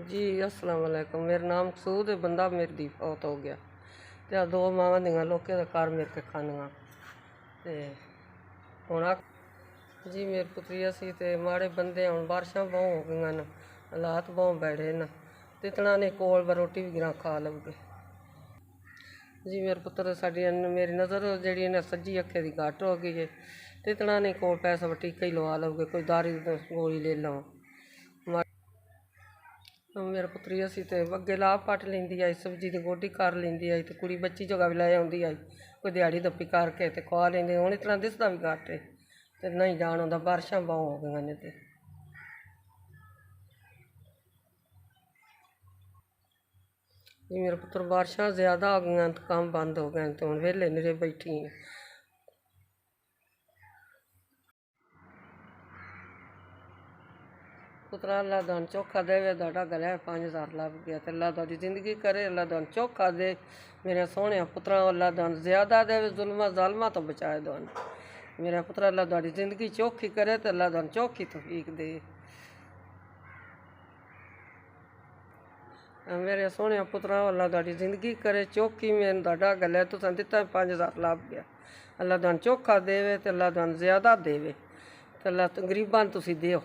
जी अस्सलाम वालेकुम। मेरा नाम मकसूद है। बंदा मेरी दी फौत हो गया ते दो मावां दियां लोकें दा घर मेरे के खानियां ते हुण जी मेरे पुत्रिया सी ते माड़े बंदे हुण बारिशां बहुत हो गईयां न, हालात बहुत बैड़े न, तितना ने कोल रोटी भी गिरां खा लऊगे। जी मेरे पुत्र साड़ी मेरी नज़र जी ने सज्जी अखे की घट हो गई है, तितना ने कोल पैसा टीका ही लवा लऊगे, कोई दारी गोली ले लो। मेरे पुत्री असी तो अगे लाभ पट लेंदी आई, सब्जी की गोडी कर लेंदी आई, तो कुड़ी बच्ची जगह भी लै आती आई, कोई दिहाड़ी दप्पी करके तो खुआ लेंदे। हुण इतना दिसदा भी घट है तो नहीं जान आंदा, बारिशां बहुत हो गई ने ते जी मेरे पुत्र बारिशां ज़्यादा हो गई तो काम बंद हो गए, तो हुण वेले निरे बैठी हैं। पुत्रा अल्लाह तुहानू चोखा देवे, तुहाडा गले 5000 लभ गया तो अल्लाह तुहाडी जिंदगी करे, अल्लाह तुहानू चोखा दे मेरे सोहने पुत्रा, अल्लाह तुहानू ज़्यादा देवे, जुल्मा जालमा तो बचाए तुहानू मेरा पुत्रा, अल्लाह तुहाडी जिंदगी चोखी करे तो अल्लाह तुहानू चोखी तौफीक दे। मेरे सोहने पुत्रा अल्लाह तुहाडी जिंदगी करे चोखी, मैनू तुहाडा गले तुसां दित्ता 5000 लभ गया, अल्लाह तुहानू चोखा देवे तो अल्लाह तुहानू ज़्यादा देवे तो अल्लाह गरीबां नू तुसीं देओ।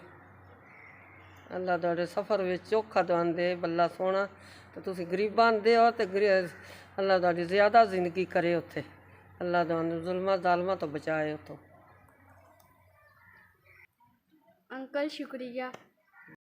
अल्लाह तुहाडे सफ़र विच चोखा तुहानू दे बल्ला सोहना, तो तुसीं गरीबां नू देओ तो अल्लाह तुहाडी ज़्यादा जिंदगी करे उत्थे, अल्लाह तुहानू जुल्मा जालमा तो बचाए उत्थों। अंकल शुक्रिया।